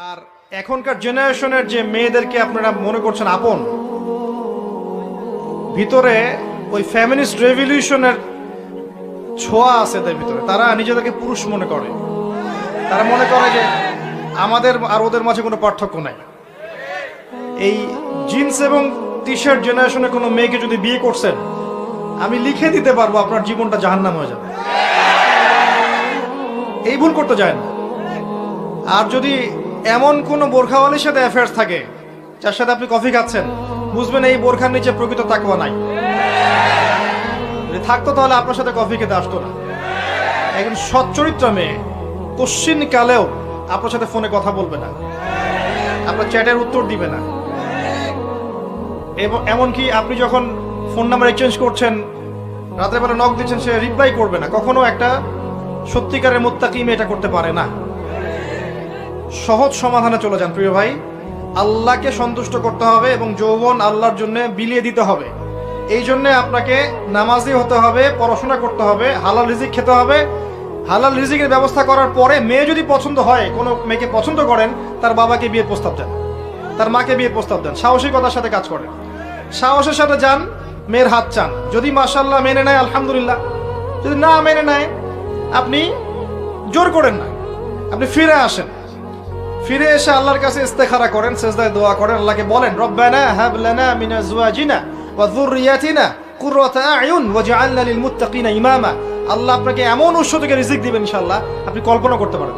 আর এখনকার জেনারেশনের যে মেয়েদেরকে আপনারা মনে করছেন আপন, ভিতরে ওই ফেমিনিস্ট রেভলিউশনের ছোঁয়া আছে এদের ভিতরে। তারা নিজেদেরকে পুরুষ মনে করে, তারা মনে করে যে আমাদের আর ওদের মাঝে কোনো পার্থক্য নাই। এই জিন্স এবং টি শার্ট জেনারেশনের কোনো মেয়েকে যদি বিয়ে করছেন, আমি লিখে দিতে পারবো আপনার জীবনটা জাহান্নাম হয়ে যাবে। এই ভুল করতে যায় না। আর যদি এমন কোন বোরখাওয়ালির সাথে অ্যাফেয়ার্স থাকে যার সাথে আপনি কফি খাচ্ছেন, বুঝবেন এই বোরখার নিচে প্রকৃত তাকওয়া নাই। যদি থাকতো তাহলে আপনার সাথে কফি খেতে আসতো না। একজন সচ্চরিত্র মেয়ে কোশ্চিন কালেও আপনার সাথে ফোনে কথা বলবে না, আপনার চ্যাটের উত্তর দিবে না। এবং এমনকি আপনি যখন ফোন নাম্বার এক্সচেঞ্জ করছেন, রাতের বেলা নক দিচ্ছেন, সে রিপ্লাই করবে না। কখনো একটা সত্যিকারের মুত্তাকি মেয়ে এটা করতে পারে না। সহজ সমাধানে চলে যান প্রিয় ভাই। আল্লাহকে সন্তুষ্ট করতে হবে এবং যৌবন আল্লাহর জন্য বিলিয়ে দিতে হবে। এই জন্যে আপনাকে নামাজি হতে হবে, পড়াশোনা করতে হবে, হালাল রিজিক খেতে হবে। হালাল রিজিকের ব্যবস্থা করার পরে মেয়ে যদি পছন্দ হয়, কোনো মেয়েকে পছন্দ করেন, তার বাবাকে বিয়ের প্রস্তাব দেন, তার মাকে বিয়ের প্রস্তাব দেন। সাহসিকতার সাথে কাজ করেন, সাহসের সাথে যান, মেয়ের হাত চান। যদি মাশাআল্লাহ মেনে নেয় আলহামদুলিল্লাহ, যদি না মেনে নেয় আপনি জোর করেন না, আপনি ফিরে আসেন। ফিরে এসে আল্লাহর কাছে ইস্তেখারা করেন, সেজদায় দোয়া করেন, আল্লাহকে বলেন রব্বানা হাব লানা মিন আজওয়াজিনা ওয়া যুররিয়াতিনা কুররাতা আয়ুন ওয়াজআলনা লিল মুত্তাকিনা ইমামা। আল্লাহ আপনাকে এমন উৎস থেকে রিজিক দিবেন ইনশাআল্লাহ আপনি কল্পনা করতে পারেন।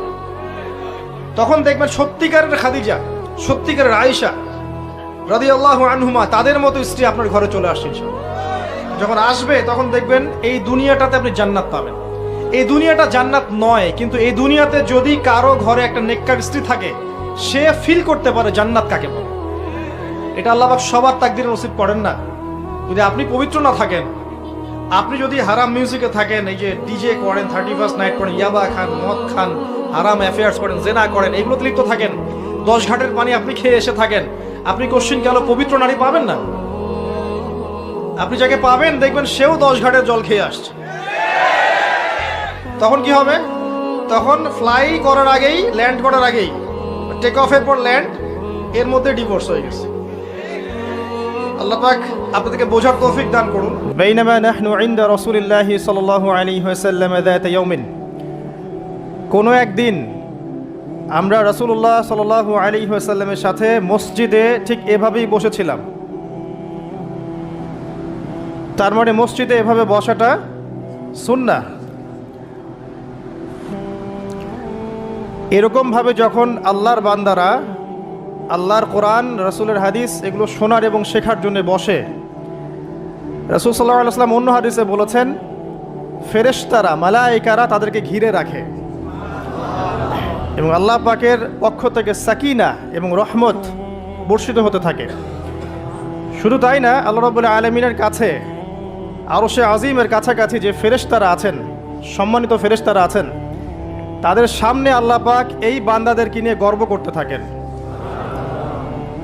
তখন দেখবেন সত্যিকারের খাদিজা, সত্যিকারের আয়েশা রাদিয়াল্লাহু আনহুমা, তাদের মতো স্ত্রী আপনার ঘরে চলে আসছে ইনশাআল্লাহ। যখন আসবে তখন দেখবেন এই দুনিয়াটাতে আপনি জান্নাত পাবেন। এই দুনিয়াটা জান্নাত নয়, কিন্তু এই দুনিয়াতে যদি কারো ঘরে একটা নেককার স্ত্রী থাকে, সে ফিল করতে পারে জান্নাত কাকে বলে। এটা আল্লাহ পাক সবার তাকদিরে নসিব করেন না। যদি আপনি পবিত্র না থাকেন, আপনি যদি হারাম মিউজিকে থাকেন, এই যে ডিজে করেন, 31st নাইট করেন, ইয়াবা খান, মদ খান, হারাম অ্যাফেয়ার্স করেন, জেনা করেন, এগুলোতে লিপ্ত থাকেন, 10 ঘাটের পানি আপনি খেয়ে এসে থাকেন, আপনি কোশ্চিন গেল পবিত্র নারী পাবেন না। আপনি যাকে পাবেন দেখবেন সেও 10 ঘাটের জল খেয়ে আসছে। তখন কি হবে? তখন ফ্লাই করার আগেই, ল্যান্ড করার আগেই, টেক অফের পর ল্যান্ড, এর মধ্যে ডিভোর্স হয়ে গেছে। আল্লাহ পাক আপনাদেরকে বোঝার তৌফিক দান করুন। বাইনামা নাহনু ইনদা রাসূলিল্লাহি সাল্লাল্লাহু আলাইহি ওয়াসাল্লাম যাতা ইয়াউমিন, কোনো একদিন আমরা রাসূলুল্লাহ সাল্লাল্লাহু আলাইহি ওয়াসাল্লামের সাথে মসজিদে ঠিক এভাবেই বসেছিলাম। তার মানে মসজিদে এভাবে বসাটা সুন্নাহ। এরকমভাবে যখন আল্লাহর বান্দারা আল্লাহর কোরআন, রাসূলের হাদিস এগুলো শোনার এবং শেখার জন্য বসে, রাসূল সাল্লাল্লাহু আলাইহি ওয়াসাল্লাম অন্য হাদিসে বলেছেন ফেরেশতারা, মালায়েকারা তাদেরকে ঘিরে রাখে এবং আল্লাহ পাকের পক্ষ থেকে সাকিনা এবং রহমত বর্ষিত হতে থাকে। শুধু তাই না, আল্লাহ রাব্বুল আলামিনের কাছে, আরশে আজিমের কাছাকাছি যে ফেরেশতারা আছেন, সম্মানিত ফেরেশতারা আছেন, তাদের সামনে আল্লাহ পাক এই বান্দাদেরকে নিয়ে গর্ব করতে থাকেন।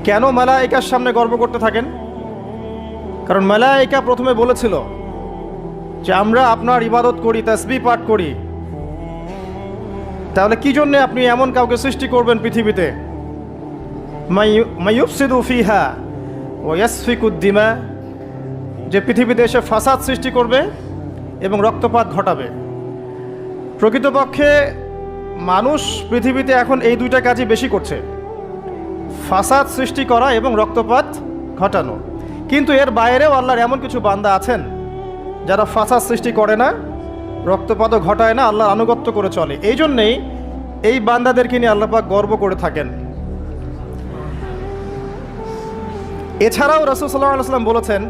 কেন মালায়েকার সামনে গর্ব করতে থাকেন? কারণ মালায়েকা প্রথমে বলেছিল যে আমরা আপনার ইবাদত করি, তাসবিহ পাঠ করি, তাহলে কি জন্য আপনি এমন কাউকে সৃষ্টি করবেন পৃথিবীতে, মাইয়ুফসিদু ফিহা ওয়া ইয়াসফিকুদ দিমা, যে পৃথিবীতে এসে ফাসাদ সৃষ্টি করবে এবং রক্তপাত ঘটাবে। প্রকৃতপক্ষে মানুষ পৃথিবীতে এখন এই দুইটা কাজই বেশি করছে, ফাসাদ সৃষ্টি করা এবং রক্তপাত ঘটানো। কিন্তু এর বাইরেও আল্লাহর এমন কিছু বান্দা আছেন যারা ফাসাদ সৃষ্টি করে না, রক্তপাতও ঘটায় না, আল্লাহর আনুগত্য করে চলে। এই জন্যেই এই বান্দাদেরকে নিয়ে আল্লাহ পাক গর্ব করে থাকেন। এছাড়াও রাসূল সাল্লাল্লাহু আলাইহি ওয়াসাল্লাম বলেছেন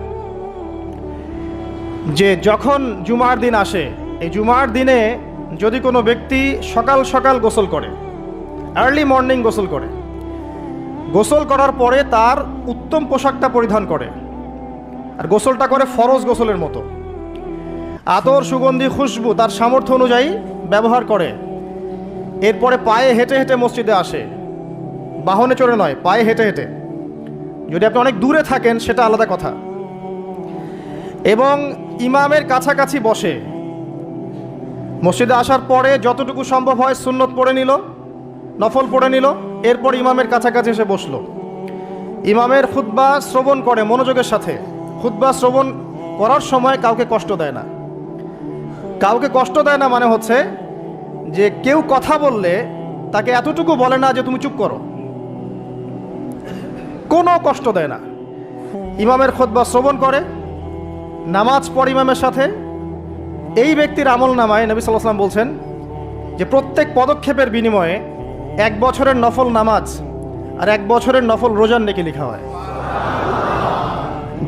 যে যখন জুমার দিন আসে, এই জুমার দিনে যদি কোনো ব্যক্তি সকাল সকাল গোসল করে, আর্লি মর্নিং গোসল করে, গোসল করার পরে তার উত্তম পোশাকটা পরিধান করে, আর গোসলটা করে ফরজ গোসলের মতো, আতর, সুগন্ধি, খুশবু তার সামর্থ্য অনুযায়ী ব্যবহার করে, এরপরে পায়ে হেঁটে হেঁটে মসজিদে আসে, বাহনে চড়ে নয়, পায়ে হেঁটে হেঁটে। যদি আপনি অনেক দূরে থাকেন সেটা আলাদা কথা। এবং ইমামের কাছাকাছি বসে, মসজিদে আসার পরে যতটুকু সম্ভব হয় সুন্নত পড়ে নিল, নফল পড়ে নিল, এরপর ইমামের কাছাকাছি এসে বসলো। ইমামের খুতবা শ্রবণ করে মনোযোগের সাথে। খুতবা শ্রবণ করার সময় কাউকে কষ্ট দেয় না। কাউকে কষ্ট দেয় না মানে হচ্ছে যে কেউ কথা বললে তাকে এতটুকু বলে না যে তুমি চুপ করো, কোনো কষ্ট দেয় না। ইমামের খুতবা শ্রবণ করে, নামাজ পড়ে ইমামের সাথে। এই ব্যক্তির আমল নামায় নবী সাল্লাল্লাহু আলাইহি ওয়াসাল্লাম বলছেন যে প্রত্যেক পদক্ষেপের বিনিময়ে 1 বছরের নফল নামাজ আর 1 বছরের নফল রোজার নেকি লেখা হয়।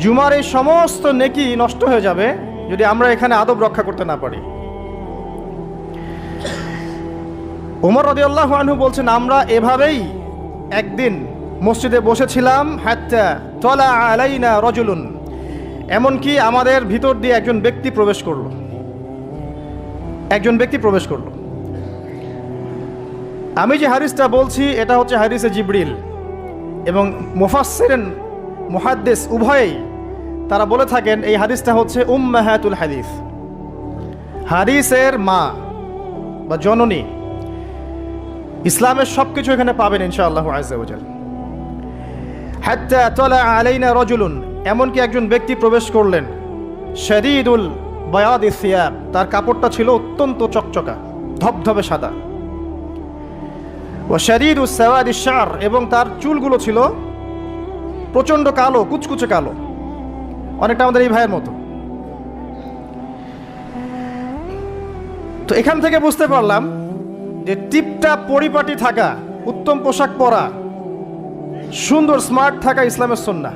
জুমার এই সমস্ত নেকি নষ্ট হয়ে যাবে যদি আমরা এখানে আদব রক্ষা করতে না পারি। ওমর রাদিয়াল্লাহু আনহু বলছেন, আমরা এভাবেই একদিন মসজিদে বসেছিলাম, হাত্তা তালা আলাইনা রাজুলুন, এমনকি আমাদের ভিতর দিয়ে একজন ব্যক্তি প্রবেশ করলো। একজন ব্যক্তি প্রবেশ করলো। আমি যে হাদিসটা বলছি এটা হচ্ছে হাদিসে জিবরিল, এবং মুফাসসিরিন মুহাদ্দিস উভয়েই তারা বলে থাকেন এই হাদিসটা হচ্ছে উম্মাহাতুল হাদিস, হাদিসের মা বা জননী। ইসলামের সব কিছু এখানে পাবেন ইনশাআল্লাহ আযজা ওয়া জাল। হাত্তা তালা আলাইনা রাজুলুন, এমনকি একজন ব্যক্তি প্রবেশ করলেন। শাদীদুল বায়াদি সিয়াব, তার কাপড়টা ছিল অত্যন্ত চকচকা, ধবধবে সাদা। ওয়া শাদীদুস সাওয়াদিশ শা'r, এবং তার চুলগুলো ছিল প্রচণ্ড কালো, কুচকুচে কালো, অনেকটা আমাদের এই ভাইয়ের মতো। তো এখান থেকে বুঝতে পারলাম যে টিপটাপ পরিপাটি থাকা, উত্তম পোশাক পরা, সুন্দর স্মার্ট থাকা ইসলামের সুন্নাহ।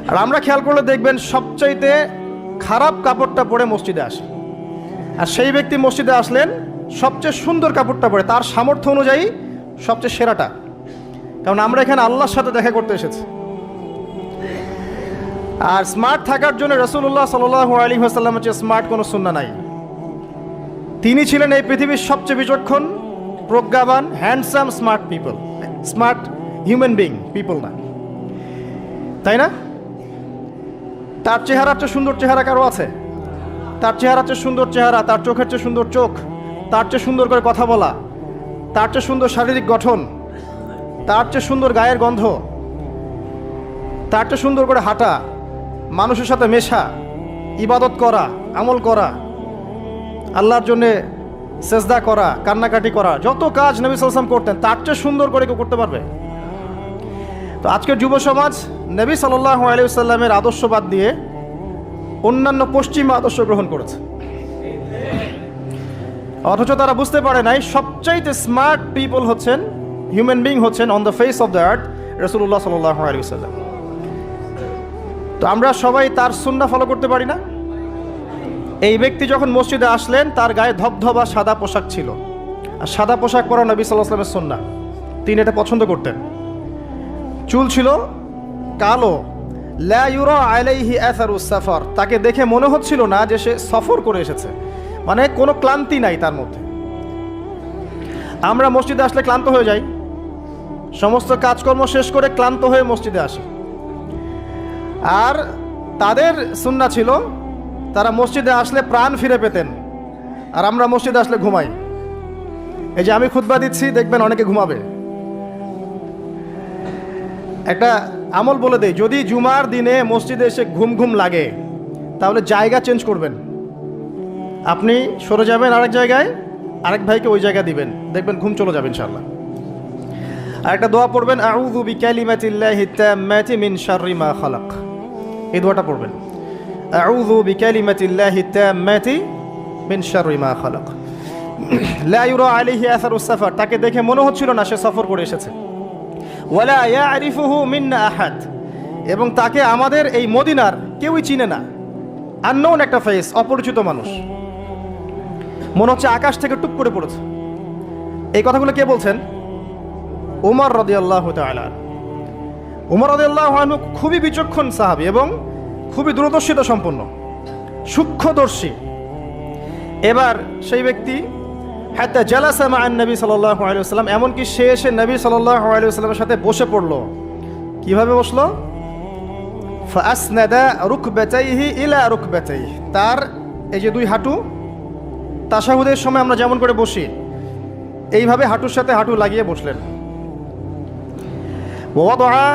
আর আমরা খেয়াল করলে দেখবেন সবচাইতে খারাপ কাপড়টা পরে মসজিদে আসে, আর সেই ব্যক্তি মসজিদে আসলেন সবচেয়ে সুন্দর কাপড়টা পরে, তার সামর্থ্য অনুযায়ী সবচেয়ে সেরাটা। কারণ আমরা এখানে আল্লাহর সাথে দেখা করতে এসেছি। আর স্মার্ট থাকার জন্য রাসূলুল্লাহ সাল্লাল্লাহু আলাইহি ওয়াসাল্লামের চেয়ে স্মার্ট কোনো সুন্নাহ নাই। তিনি ছিলেন এই পৃথিবীর সবচেয়ে বিচক্ষণ, প্রজ্ঞাবান, handsome, smart people, smart human being people না, তাই না? তার চেহারার চেয়ে সুন্দর চেহারা কারো আছে? তার চেহারার চেয়ে সুন্দর চেহারা, তার চোখের চেয়ে সুন্দর চোখ, তার চেয়ে সুন্দর করে কথা বলা, তার চেয়ে সুন্দর শারীরিক গঠন, তার চেয়ে সুন্দর গায়ের গন্ধ, তার চেয়ে সুন্দর করে হাঁটা, মানুষের সাথে মেশা, ইবাদত করা, আমল করা, আল্লাহর জন্যে সেজদা করা, কান্নাকাটি করা, যত কাজ নবী সাল্লাল্লাহু আলাইহি ওয়াসাল্লাম করতেন তার চেয়ে সুন্দর করে কেউ করতে পারবে? তো আজকের যুব সমাজ নবী সাল্লাল্লাহু আলাইহি ওয়াসাল্লামের আদর্শ বাদ দিয়ে অন্যান্য পশ্চিমা আদর্শ গ্রহণ করেছে, অথচ তারা বুঝতে পারে নাই সবচাইতে স্মার্ট পিপল হচ্ছেন, হিউম্যান বিং হচ্ছেন on the face of the earth রাসূলুল্লাহ সাল্লাল্লাহু আলাইহি ওয়াসাল্লাম। তো আমরা সবাই তার সুন্নাহ ফলো করতে পারি না? এই ব্যক্তি যখন মসজিদে আসলেন তার গায়ে ধবধবা সাদা পোশাক ছিল, আর সাদা পোশাক পরা নবী সাল্লাল্লাহু আলাইহি ওয়াসাল্লামের সুন্নাহ, তিনি এটা পছন্দ করতেন। চুল ছিল কালো, লা ইউরা আলাইহি আসারুস সাফার, তাকে দেখে মনে হচ্ছিল না যে সে সফর করে এসেছে, মানে কোনো ক্লান্তি নাই তার মধ্যে। আমরা মসজিদে আসলে ক্লান্ত হয়ে যাই, সমস্ত কাজকর্ম শেষ করে ক্লান্ত হয়ে মসজিদে আসি। আর তাদের সুন্নাহ ছিল তারা মসজিদে আসলে প্রাণ ফিরে পেতেন, আর আমরা মসজিদে আসলে ঘুমাই। এই যে আমি খুতবা দিচ্ছি, দেখবেন অনেকে ঘুমাবে। একটা আমল বলে দেই, যদি জুমার দিনে মসজিদে এসে ঘুম ঘুম লাগে তাহলে জায়গা চেঞ্জ করবেন, আপনি সরে যাবেন আরেক জায়গায়, আরেক ভাইকে ওই জায়গা দিবেন, দেখবেন ঘুম চলে যাবে ইনশাআল্লাহ। আর একটা দোয়া পড়বেন, আউযু বিকালিমাতিল্লাহি তাম্মাতি মিন শাররি মা খালাক, এই দোয়াটা পড়বেন, আউযু বিকালিমাতিল্লাহি তাম্মাতি মিন শাররি মা খালাক। লা ইউরা আলাইহি আসারুস সাফার, তাকে দেখে মনে হচ্ছিল না সে সফর করে এসেছে। ওয়ালা ইয়ারিফুহু মিন্না আহাদ, এবং তাকে আমাদের এই মদিনার কেউই চিনে না, আননোন একটা ফেস, অপরিচিত মানুষ, মনে হচ্ছে আকাশ থেকে টুপ করে পড়েছে। এই কথাগুলো কে বলছেন? ওমর রাদিয়াল্লাহু তাআলা। ওমর রাদিয়াল্লাহু আনহু খুবই বিচক্ষণ সাহাবী এবং খুবই দূরদর্শিতা সম্পন্ন, সূক্ষ্মদর্শী। এবার সেই ব্যক্তি হাত্তা জালাসা মা নবী সাল্লাল্লাহু আলাইহি ওয়াসাল্লাম, এমনকি সে এসে নবী সাল্লাল্লাহু আলাইহি ওয়াসাল্লামের সাথে বসে পড়লো। কিভাবে বসলো? ফাসনাদা রুকবাতাইহি ইলা রুকবাতাইহি, তার এই যে দুই হাঁটু তাশাহুদের সময় আমরা যেমন করে বসি এইভাবে হাঁটুর সাথে হাঁটু লাগিয়ে বসলেন। ওয়াদআ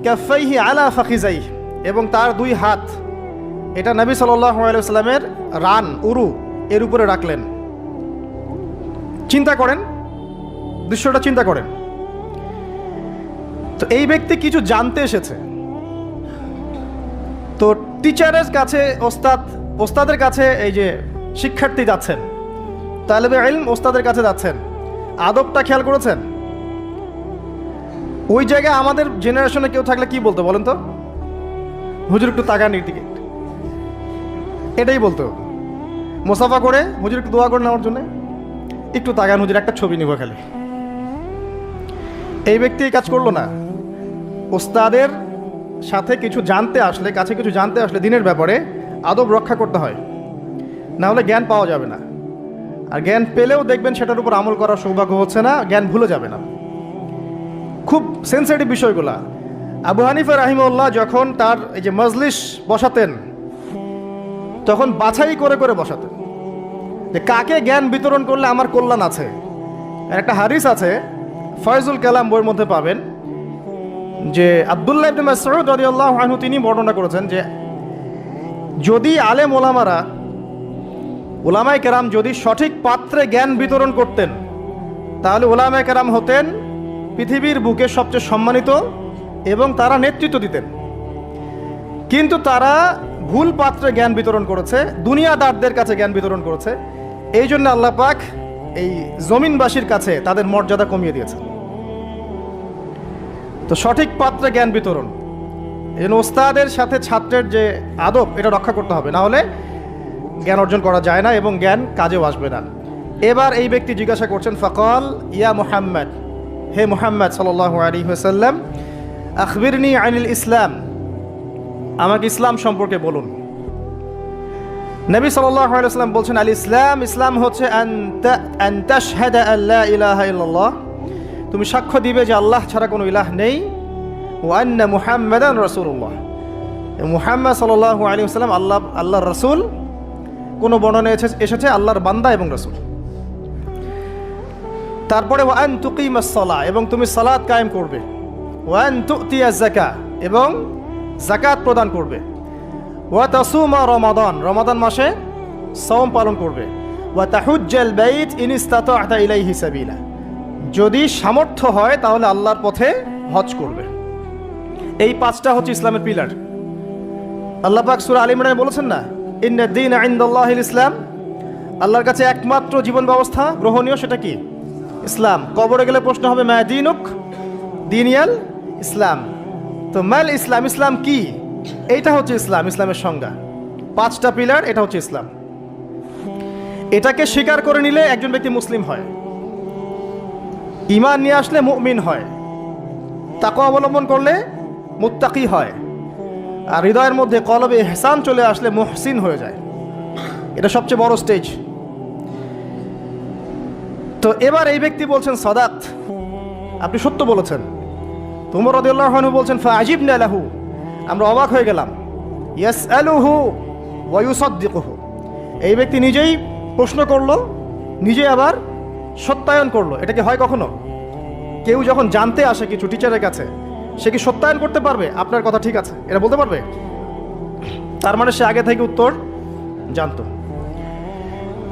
কাফাইহি আলা ফাখিজাইহি, এবং তার দুই হাত এটা নবী সাল্লাল্লাহু আলাইহি ওয়াসাল্লামের রান উরু এর উপরে রাখলেন। চিন্তা করেন, দৃশ্যটা চিন্তা করেন। তো এই ব্যক্তি কিছু জানতে এসেছে। তো টিচারের কাছে ওস্তাদের কাছে এই যে শিক্ষার্থী যাচ্ছেন, তালেবে ইলম ওস্তাদের কাছে যাচ্ছেন, আদবটা খেয়াল করেছেন? ওই জায়গায় আমাদের জেনারেশনে কেউ থাকলে কি বলতো বলেন তো? হুজুর একটু তাকান দিকে, এটাই বলতো। মুসাফা করে হুজুর একটু দোয়া করে নেওয়ার জন্য, একটু তাকান হুজুর, একটা ছবি নিব খালি। এই ব্যক্তি এই কাজ করলো না। ওস্তাদের সাথে কিছু জানতে আসলে, কাছে কিছু জানতে আসলে দিনের ব্যাপারে আদব রক্ষা করতে হয়, না হলে জ্ঞান পাওয়া যাবে না। আর জ্ঞান পেলেও দেখবেন সেটার উপর আমল করার সৌভাগ্য হচ্ছে না, জ্ঞান ভুলে যাবে না। খুব সেন্সিটিভ বিষয়গুলা। আবু হানিফা রাহিমাহুল্লাহ যখন তার এই যে মজলিস বসাতেন, তখন বাছাই করে করে বসাতেন যে কাকে জ্ঞান বিতরণ করলে আমার কল্যাণ আছে। একটা হাদিস আছে, ফয়জুল কালাম বইয়ের মধ্যে পাবেন, যে আব্দুল্লাহ ইবনে মাসউদ রাদিয়াল্লাহু আনহু তিনি বর্ণনা করেছেন যে যদি আলেম ওলামায়ে কেরাম যদি সঠিক পাত্রে জ্ঞান বিতরণ করতেন, তাহলে ওলামায়ে কেরাম হতেন পৃথিবীর বুকে সবচেয়ে সম্মানিত এবং তারা নেতৃত্ব দিতেন। কিন্তু তারা ভুল পাত্রে জ্ঞান বিতরণ করেছে, দুনিয়াদারদের কাছে জ্ঞান বিতরণ করেছে। এই জন্য আল্লাহ পাক এই জমিনবাসীর কাছে তাদের মর্যাদা কমিয়ে দিয়েছে। তো সঠিক পাত্রে জ্ঞান বিতরণ, এই জন্য ওস্তাদের সাথে ছাত্রের যে আদব এটা রক্ষা করতে হবে, না হলে জ্ঞান অর্জন করা যায় না এবং জ্ঞান কাজেও আসবে না। এবার এই ব্যক্তি জিজ্ঞাসা করছেন, ফাকাল ইয়া মুহাম্মদ, হে মুহাম্মদ সাল্লাল্লাহু আলাইহি ওয়াসাল্লাম, আখবিরনি আনিল ইসলাম, আমাকে ইসলাম সম্পর্কে বলুন। নবী সাল্লাল্লাহু আলাইহি ওয়াসাল্লাম বলছেন, আল ইসলাম, ইসলাম হচ্ছে আন তাশহাদা আল্লা ইলাহা ইল্লাল্লাহ, তুমি সাক্ষ্য দিবে যে আল্লাহ ছাড়া কোনো ইলাহ নেই, ওয়া আন্না মুহাম্মাদান রাসূলুল্লাহ, মুহাম্মদ সাল্লাল্লাহু আলাইহি ওয়াসাল্লাম আল্লাহর রাসূল। কোনো বর্ণনায় এসেছে আল্লাহর বান্দা এবং রাসূল। তারপরে ওয়া আন তুকিমাস সালাহ, এবং তুমি সালাত কায়েম করবে, ওয়া আন তুতিয়াজ যাকাত, এবং যাকাত প্রদান করবে, ওয়া তাসুমা রমাদান, রমাদান মাসে সাওম পালন করবে, ওয়া তাহুজ্জাল বাইত ইন ইসতাতা'তা ইলাইহি সাবিলা, যদি সামর্থ্য হয় তাহলে আল্লাহর পথে হজ করবে। এই পাঁচটা হচ্ছে ইসলামের পিলার। আল্লাহ পাক সূরা আলে ইমরানে বলেছেন না, ইন্নাদ দীনা ইনদাল্লাহিল ইসলাম, আল্লাহর কাছে একমাত্র জীবন ব্যবস্থা গ্রহণীয় সেটা কি? ইসলাম। কবরে গেলে প্রশ্ন হবে মা দীনুক, দীনিয়াল ইসলাম। তো মাল ইসলাম, ইসলাম কি? এইটা হচ্ছে ইসলাম, ইসলামের সংজ্ঞা। পাঁচটা পিলার, এটা হচ্ছে ইসলাম। এটাকে স্বীকার করে নিলে একজন ব্যক্তি মুসলিম হয়, ঈমান নিয়ে আসলে মুমিন হয়, তাকওয়া অবলম্বন করলে মুত্তাকি হয়, আর হৃদয়ের মধ্যে কলবে ইহসান চলে আসলে মুহসিন হয়ে যায়। এটা সবচেয়ে বড় স্টেজ। তো এবার এই ব্যক্তি বলছেন সাদাত, আপনি সত্য বলেছেন। উমর রাদিয়াল্লাহু আনহু বলছেন ফাআজিবনা লাহু, আমরা অবাক হয়ে গেলাম। ইয়াসআলুহু ওয়া ইউসাদ্দিকুহু, এই ব্যক্তি নিজেই প্রশ্ন করলো, নিজে আবার সত্যায়ন করলো। এটা কি হয় কখনো? কেউ যখন জানতে আসে কিছু টিচারের কাছে, সে কি সত্যায়ন করতে পারবে আপনার কথা ঠিক আছে এটা বলতে পারবে? তার মানে সে আগে থেকে উত্তর জানতো।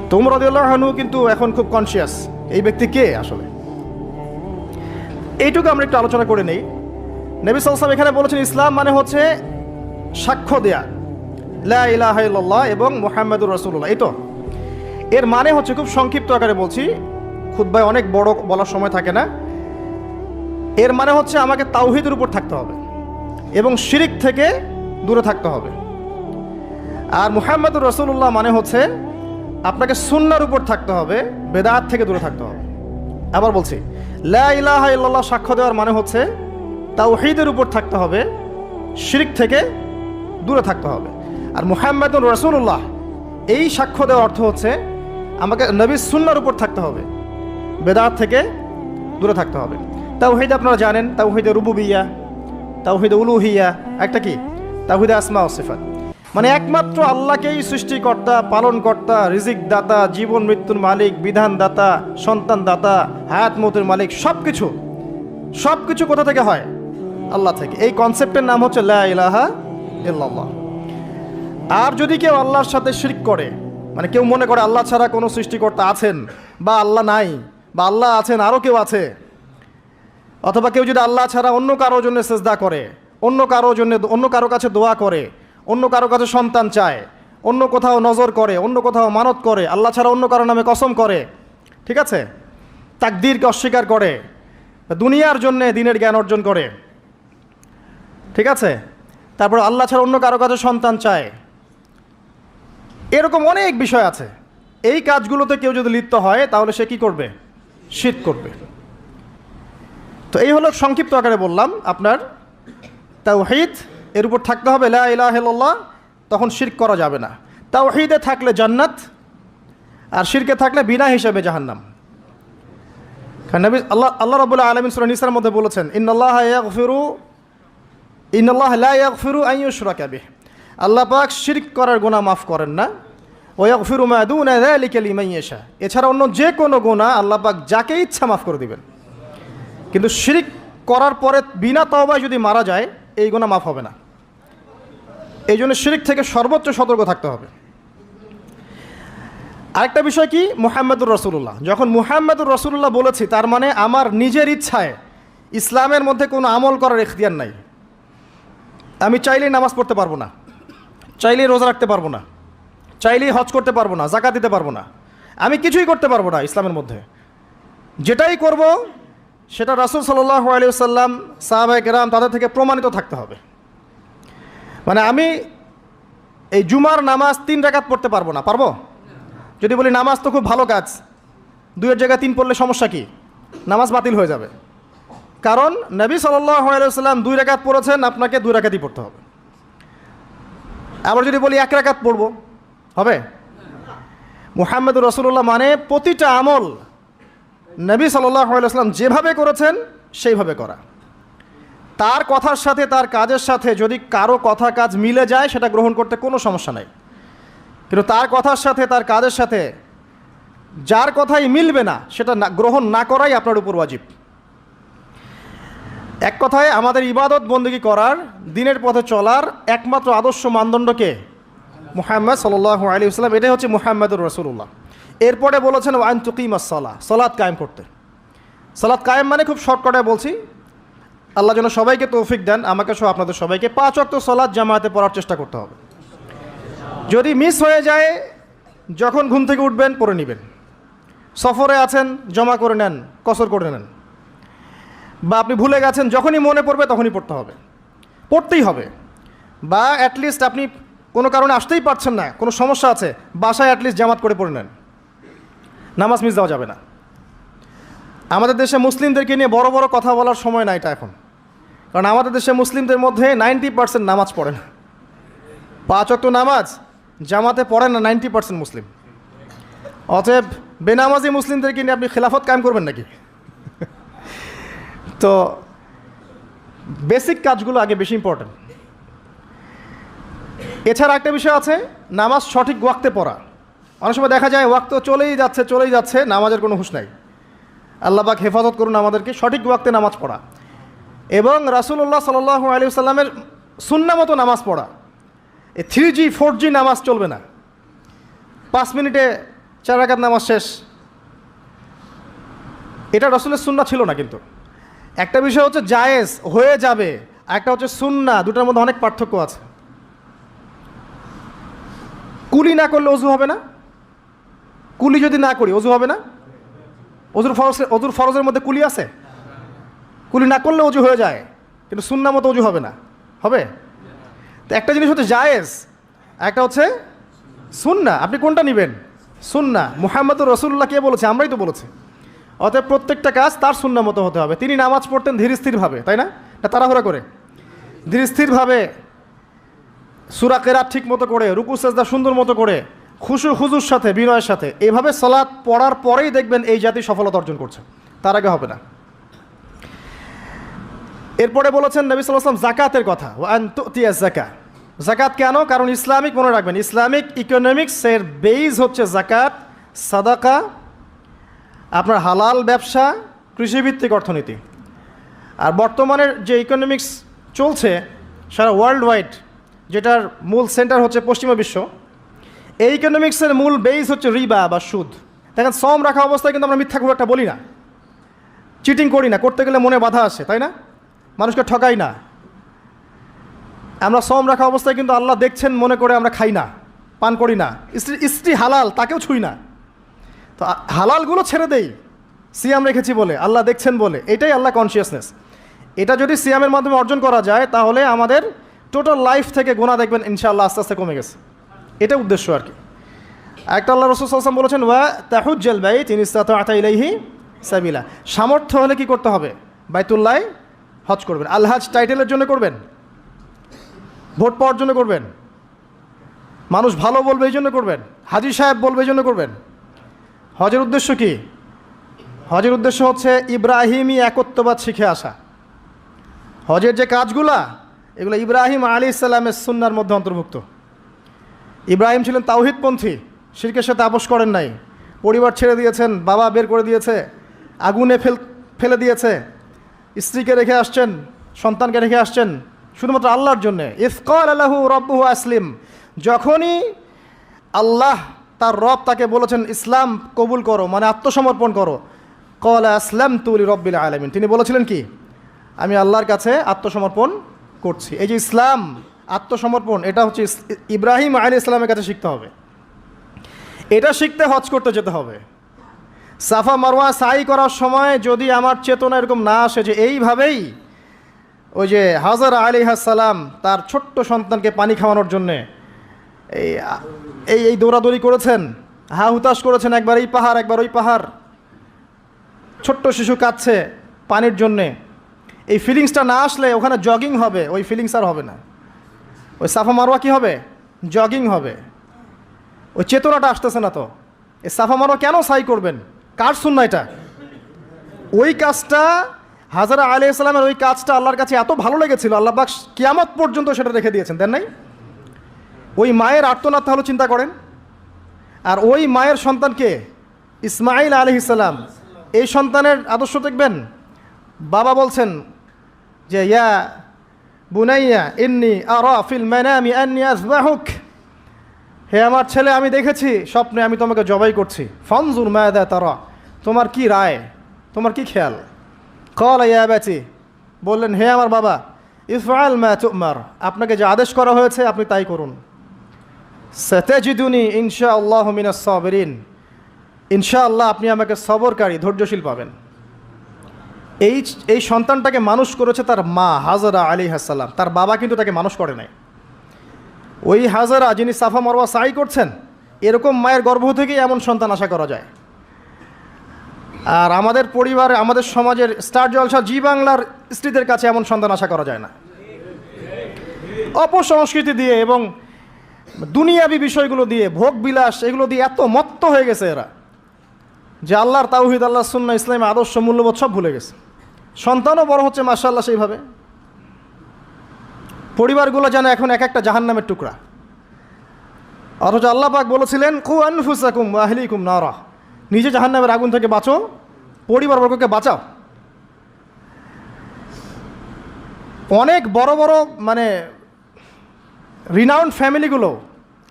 তো উমর রাদিয়াল্লাহু আনহু কিন্তু এখন খুব কনসিয়াস এই ব্যক্তি কে আসলে। এইটুকু আমরা একটু আলোচনা করে নেই। নবী সাল্লাল্লাহু আলাইহি ওয়াসাল্লাম এখানে বলেছেন ইসলাম মানে হচ্ছে সাক্ষ্য দেয়া লা ইলাহা ইল্লাল্লাহ এবং মুহাম্মাদুর রাসূলুল্লাহ। এই তো এর মানে হচ্ছে, খুব সংক্ষিপ্ত আকারে বলছি, খুতবায় অনেক বড় বলার সময় থাকে না। এর মানে হচ্ছে আমাকে তাওহীদের উপর থাকতে হবে এবং শিরিক থেকে দূরে থাকতে হবে। আর মুহাম্মাদুর রাসূলুল্লাহ মানে হচ্ছে আপনাকে সুন্নাহর উপর থাকতে হবে, বেদাত থেকে দূরে থাকতে হবে। আবার বলছি, লা ইলাহা ইল্লাল্লাহ সাক্ষ্য দেওয়ার মানে হচ্ছে তাওহীদের উপর থাকতে হবে, শিরক থেকে দূরে থাকতে হবে। আর মুহাম্মাদুর রাসূলুল্লাহ এই সাক্ষ্য দেওয়ার অর্থ হচ্ছে আমাকে নবীর সুন্নাহর উপর থাকতে হবে, বেদাত থেকে দূরে থাকতে হবে। তাওহীদ আপনারা জানেন, তাওহীদে রুবুবিয়্যাহ, তাওহীদে উলুহিয়্যাহ, একটা কি তাওহীদে আসমা ও সিফাত। মানে একমাত্র আল্লাহকেই সৃষ্টিকর্তা, পালনকর্তা, রিজিক দাতা, জীবন মৃত্যুর মালিক, বিধান দাতা, সন্তান দাতা, হায়াত মতের মালিক, সব কিছু কোথা থেকে হয়? আল্লাহ থেকে। এই কনসেপ্টের নাম হচ্ছে লা ইলাহা ইল্লাল্লাহ। আর যদি কেউ আল্লাহর সাথে শিরক করে, মানে কেউ মনে করে আল্লাহ ছাড়া কোনো সৃষ্টিকর্তা আছেন, বা আল্লাহ নাই, বা আল্লাহ আছেন আরও কেউ আছে, অথবা কেউ যদি আল্লাহ ছাড়া অন্য কারোর জন্য সেজদা করে, অন্য কারো কাছে দোয়া করে, অন্য কারো কাছে সন্তান চায়, অন্য কোথাও নজর করে, অন্য কোথাও মানত করে, আল্লাহ ছাড়া অন্য কারো নামে কসম করে, ঠিক আছে, তাকদীরকে অস্বীকার করে, দুনিয়ার জন্যে দিনের জ্ঞান অর্জন করে, ঠিক আছে, তারপর আল্লাহ ছাড়া অন্য কারো কাছে সন্তান চায়, এরকম অনেক বিষয় আছে। এই কাজগুলোতে কেউ যদি লিপ্ত হয় তাহলে সে কি করবে? শিরক করবে। তো এই হলো সংক্ষিপ্ত আকারে বললাম আপনার তাওহীদ, এর উপর থাকতে হবে লা ইলাহা ইল্লাল্লাহ, তখন শিরক করা যাবে না। তাওহীদে থাকলে জান্নাত, আর শিরকে থাকলে বিনা হিসাবে জাহান্নাম। কারণ নবী আল্লাহ রাব্বুল আলামিন সূরা নিসার মধ্যে বলেছেন, ইন্নাল্লাহা লা ইয়াগফিরু আন ইউশরাকা বিহি, আল্লাহ পাক শিরক করার গুনাহ মাফ করেন না, ওয়া ইয়াগফিরু মা দুনা যালিকা লিমান ইয়াশা, এছাড়া অন্য যে কোনো গুনাহ আল্লাহ পাক যাকে ইচ্ছা মাফ করে দিবেন। কিন্তু শিরক করার পরে বিনা তওবায় যদি মারা যায়, এই গুনাহ মাফ হবে না। এই জন্য শিরক থেকে সর্বোচ্চ সতর্ক থাকতে হবে। আরেকটা বিষয় কি, মুহাম্মদুর রাসূলুল্লাহ। যখন মুহাম্মদুর রাসূলুল্লাহ বলেছি, তার মানে আমার নিজের ইচ্ছায় ইসলামের মধ্যে কোনো আমল করার ইখতিয়ার নাই। আমি চাইলেই নামাজ পড়তে পারবো না, চাইলেই রোজা রাখতে পারবো না, চাইলেই হজ করতে পারবো না, যাকাত দিতে পারবো না, আমি কিছুই করতে পারবো না ইসলামের মধ্যে। যেটাই করব সেটা রাসূল সাল্লাল্লাহু আলাইহি ওয়াসাল্লাম, সাহাবায়ে কেরাম তাদের থেকে প্রমাণিত থাকতে হবে। মানে আমি এই জুমার নামাজ 3 রাকাত পড়তে পারবো না, পারবো? যদি বলি নামাজ তো খুব ভালো কাজ, 2-এর জায়গায় 3 পড়লে সমস্যা কি? নামাজ বাতিল হয়ে যাবে। কারণ নবী সাল্লাল্লাহু আলাইহি ওয়াসাল্লাম 2 রাকাত পড়েছেন, আপনাকে 2 রাকাতই পড়তে হবে। আবার যদি বলি 1 রাকাত পড়বো, হবে? মুহাম্মদুর রাসূলুল্লাহ মানে প্রতিটা আমল নবী সাল্লাল্লাহু আলাইহি ওয়াসাল্লাম যেভাবে করেছেন সেইভাবে করা। তার কথার সাথে তার কাজের সাথে যদি কারো কথা কাজ মিলে যায়, সেটা গ্রহণ করতে কোনো সমস্যা নাই। কিন্তু তার কথার সাথে তার কাজের সাথে যার কথাই মিলবে না, সেটা গ্রহণ না করাই আপনার উপর ওয়াজিব। এক কথায় আমাদের ইবাদত বন্দেগী করার, দিনের পথে চলার একমাত্র আদর্শ মানদণ্ডকে মুহাম্মদ সাল্লাল্লাহু আলাইহি ওয়াসাল্লাম, এটাই হচ্ছে মুহাম্মদুর রাসূলুল্লাহ। এরপরে বলেছেন ওয়া আন তুকিমাস সালাহ, সালাত কায়েম করতে। সালাত কায়েম মানে খুব শর্টকাটে বলছি, আল্লাহ যেন সবাইকে তৌফিক দেন, আমাকে সহ আপনাদের সবাইকে 5 ওয়াক্ত সালাত জামাতে পড়ার চেষ্টা করতে হবে। যদি মিস হয়ে যায়, যখন ঘুম থেকে উঠবেন পড়ে নেবেন। সফরে আছেন, জমা করে নেন, কসর করে নেন। বা আপনি ভুলে গেছেন, যখনই মনে পড়বে তখনই পড়তে হবে, পড়তেই হবে। বা অ্যাটলিস্ট আপনি কোনো কারণে আসতেই পারছেন না, কোনো সমস্যা আছে, বাসায় অ্যাটলিস্ট জামাত করে পড়ে নেন, নামাজ মিস দেওয়া যাবে না। আমাদের দেশে মুসলিমদেরকে নিয়ে বড় বড় কথা বলার সময় না এটা এখন, কারণ আমাদের দেশে মুসলিমদের মধ্যে 90% নামাজ পড়ে না। 5 ওয়াক্ত নামাজ জামাতে পড়ে না 90% মুসলিম। অতএব বেনামাজি মুসলিমদেরকে নিয়ে আপনি খেলাফত কায়েম করবেন নাকি? তো বেসিক কাজগুলো আগে বেশি ইম্পর্টেন্ট। এছাড়া একটা বিষয় আছে, নামাজ সঠিক ওয়াক্তে পড়া। অনেক সময় দেখা যায় ওয়াক্ত চলেই যাচ্ছে, নামাজের কোনো হুঁশ নাই। আল্লাহ পাক হেফাজত করুন আমাদেরকে। সঠিক ওয়াক্তে নামাজ পড়া এবং রাসূলুল্লাহ সাল্লাল্লাহু আলাইহি ওয়াসাল্লামের সুন্নাহ মতো নামাজ পড়া। এই 3G 4G নামাজ চলবে না। 5 মিনিটে 4 রাকাত নামাজ শেষ, এটা রাসূলের সুন্নাহ ছিল না। কিন্তু একটা বিষয় হচ্ছে জায়েজ হয়ে যাবে, একটা হচ্ছে সুন্নাহ, দুটার মধ্যে অনেক পার্থক্য আছে। কুলি না করলে অজু হবে না, কুলি যদি না করি অজু হবে না। অজুর ফরজের মধ্যে কুলি আছে, কুলি না করলে অজু হয়ে যায়, কিন্তু সুন্নাহ মতো অজু হবে না, হবে? তো একটা জিনিস হচ্ছে জায়েজ, একটা হচ্ছে সুন্নাহ। আপনি কোনটা নেবেন? সুন্নাহ। মুহাম্মদুর রাসূলুল্লাহ কে বলেছে? আমরাই তো বলেছি। অতএব প্রত্যেকটা কাজ তার সুন্নাহ মতো হতে হবে। তিনি নামাজ পড়তেন ধীর স্থিরভাবে, তাই না? এটা তাড়াহুড়া করে, ধীর স্থিরভাবে, সূরা কেরাত ঠিক মতো করে, রুকু সেজদা সুন্দর মতো করে, খুশু হুজুর সাথে, বিনয়ের সাথে, এভাবে সালাত পড়ার পরেই দেখবেন এই জাতি সফলতা অর্জন করছে, তার আগে হবে না। এরপরে বলেছেন নবী সাল্লাল্লাহু আলাইহি ওয়াসাল্লাম জাকাতের কথা, ওয়া আন তুতিয়াজ যাকাত, জাকাত কেন? কারণ ইসলামিক, মনে রাখবেন, ইসলামিক ইকোনমিক্সের বেইজ হচ্ছে জাকাত, সাদাকা, আপনার হালাল ব্যবসা, কৃষিভিত্তিক অর্থনীতি। আর বর্তমানের যে ইকোনমিক্স চলছে সারা ওয়ার্ল্ড ওয়াইড, যেটার মূল সেন্টার হচ্ছে পশ্চিমা বিশ্ব, এই ইকোনমিক্সের মূল বেইজ হচ্ছে রিবা বা সুদ। দেখেন, সম রাখা অবস্থায় কিন্তু আমরা মিথ্যা খুব একটা বলি না, চিটিং করি না, করতে গেলে মনে বাধা আসে, তাই না? মানুষকে ঠকাই না। আমরা সম রাখা অবস্থায় কিন্তু আল্লাহ দেখছেন মনে করে আমরা খাই না, পান করি না, স্ত্রী হালাল তাকেও ছুই না। তো হালালগুলো ছেড়ে দেই সিয়াম রেখেছি বলে, আল্লাহ দেখছেন বলে, এটাই আল্লাহ কনসিয়াসনেস। এটা যদি সিয়ামের মাধ্যমে অর্জন করা যায় তাহলে আমাদের টোটাল লাইফ থেকে গুনাহ দেখবেন ইনশাআল্লাহ আস্তে আস্তে কমে গেছে। এটা উদ্দেশ্য আর কি। একটা আল্লাহ রাসূল সাল্লাল্লাহু আলাইহি ওয়াসাল্লাম বলেছেন, ওয়া তাহুজ্জাল বাইত ইন ইসতাতা ইলাইহি সাবিলা। সামর্থ্য হলে কি করতে হবে? বাইতুল্লাহ হজ করবেন। আল হজ টাইটেলের জন্য করবেন? ভোট পাওয়ার জন্য করবেন? মানুষ ভালো বলবে এই জন্য করবেন? হাজী সাহেব বলবে এই জন্য করবেন? হজের উদ্দেশ্য কি? হজের উদ্দেশ্য হচ্ছে ইব্রাহিমী একত্ববাদ শিখে আসা। হজের যে কাজগুলা, এগুলো ইব্রাহিম আলাইহিস সালামের সুন্নাহর মধ্যে অন্তর্ভুক্ত। ইব্রাহিম ছিলেন তাওহীদপন্থী, শিরকের সাথে আপোষ করেন নাই, পরিবার ছেড়ে দিয়েছেন, বাবা বের করে দিয়েছে, আগুনে ফেলে দিয়েছে, স্ত্রীকে রেখে আসছেন, সন্তানকে রেখে আসছেন শুধুমাত্র আল্লাহর জন্যে। ইয ক্বালা লাহু রাব্বুহু আসলিম, যখনই আল্লাহ তার রব তাকে বলেছেন ইসলাম কবুল করো, মানে আত্মসমর্পণ করো, ক্বালা আসলামতু লিরাব্বিল আলামিন, তিনি বলেছিলেন কি? আমি আল্লাহর কাছে আত্মসমর্পণ করছি। এই যে ইসলাম, আত্মসমর্পণ, এটা হচ্ছে ইব্রাহিম আলাইহিস সালামের কাছে শিখতে হবে। এটা শিখতে হজ করতে যেতে হবে। সাফা মারওয়া সাই করার সময় যদি আমার চেতনা এরকম না আসে যে এইভাবেই ওই যে হাজরা আলাইহিস সালাম তার ছোট্ট সন্তানকে পানি খাওয়ানোর জন্যে এই দৌড়াদৌড়ি করেছেন, হা হুতাশ করেছেন, একবার এই পাহাড় একবার ওই পাহাড়, ছোট্ট শিশু কাঁদছে পানির জন্যে, এই ফিলিংসটা না আসলে ওখানে জগিং হবে, ওই ফিলিংস আর হবে না। ওই সাফা মারওয়া কী হবে? জগিং হবে। ওই চেতনাটা আসতেছে না। তো এই সাফা মারওয়া কেন সাই করবেন? কার সুন্নাহ এটা? ওই কাজটা হাজরা আলাইহিস সালামের, ওই কাজটা আল্লাহর কাছে এত ভালো লেগেছিল, আল্লাহ পাক কিয়ামত পর্যন্ত সেটা রেখে দিয়েছেন, দেন নাই? ওই মায়ের আর্তনাদ তাহলে চিন্তা করেন। আর ওই মায়ের সন্তানকে ইসমাঈল আলাইহিস সালাম, এই সন্তানের আদর্শ দেখবেন। বাবা বলছেন যে ইয়া বুনাইয়া ইন্নী আরা ফিল মানামি আন্নী আযবাহুক, হে আমার ছেলে, আমি দেখেছি স্বপ্নে আমি তোমাকে জবাই করছি। ফানজুর মাযা তারা, তোমার কি রায়, তোমার কি খেয়াল? ক্বালা ইয়া আবাতি, বললেন হে আমার বাবা, ইফআল মা তু'মার, আপনাকে যে আদেশ করা হয়েছে আপনি তাই করুন। সাতাজিদুনি ইনশাআল্লাহু মিনাস সাবিরিন, ইনশাআল্লাহ আপনি আমাকে সবরকারী, ধৈর্যশীল পাবেন। এই সন্তানটাকে মানুষ করেছে তার মা হাজরা আলাইহিস সালাম, তার বাবা কিন্তু তাকে মানুষ করে নাই। ওই হাজরা যিনি সাফা মারওয়া সাই করছেন, এরকম মায়ের গর্ভ থেকেই এমন সন্তান আশা করা যায়। আর আমাদের পরিবারে, আমাদের সমাজের স্টার জলসা জি বাংলার স্ত্রীদের কাছে এমন সন্তান আশা করা যায় না। অপসংস্কৃতি দিয়ে এবং দুনিয়াবি বিষয়গুলো দিয়ে, ভোগ বিলাস, এগুলো দিয়ে এত মত্ত হয়ে গেছে এরা যে আল্লাহর তাওহীদ, আল্লাহর সুন্নাহ, ইসলামের আদর্শ, মূল্যবোধ সব ভুলে গেছে। সন্তানও বড় হচ্ছে মাশাআল্লাহ সেইভাবে। পরিবারগুলো যেন এখন এক একটা জাহান্নামের টুকরা। অথচ আল্লাহ পাক বলেছিলেন কু আনফুসাকুম ওয়া আহলিকুম নারা, নিজে জাহান্নামের আগুন থেকে বাঁচো, পরিবারবর্গকে বাঁচাও। অনেক বড় বড় মানে রিনাউন্ড ফ্যামিলিগুলো,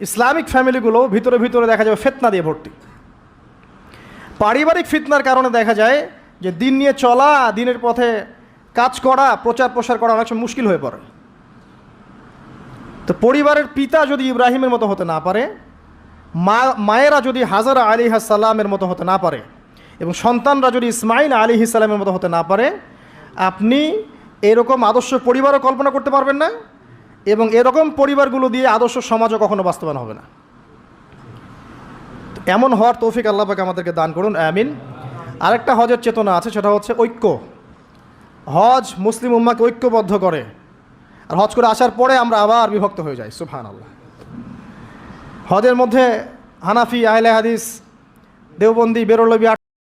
ইসলামিক ফ্যামিলিগুলো ভিতরে ভিতরে দেখা যাবে ফিতনা দিয়ে ভর্তি। পারিবারিক ফিতনার কারণে দেখা যায় যে দিন নিয়ে চলা, দিনের পথে কাজ করা, প্রচার প্রসার করা অনেক সময় মুশকিল হয়ে পড়ে। তো পরিবারের পিতা যদি ইব্রাহিমের মতো হতে না পারে, মায়েরা যদি হাজরা আলাইহিস সালামের মতো হতে না পারে, এবং সন্তানরা যদি ইসমাঈল আলাইহিস সালামের মতো হতে না পারে, আপনি এরকম আদর্শ পরিবারও কল্পনা করতে পারবেন না, এবং এরকম পরিবারগুলো দিয়ে আদর্শ সমাজও কখনো বাস্তবায়ন হবে না। এমন হওয়ার তৌফিক আল্লাহ পাক আমাদেরকে দান করুন, আমিন। আরেকটা হজের চেতনা আছে, সেটা হচ্ছে ঐক্য। হজ মুসলিম উম্মাহকে ঐক্যবদ্ধ করে। আর হজ করে আসার পরে আমরা আবার বিভক্ত হয়ে যাই, সুবহানাল্লাহ। হজের মধ্যে হানাফি, আহলে হাদিস, দেওবন্দি, বেরলভী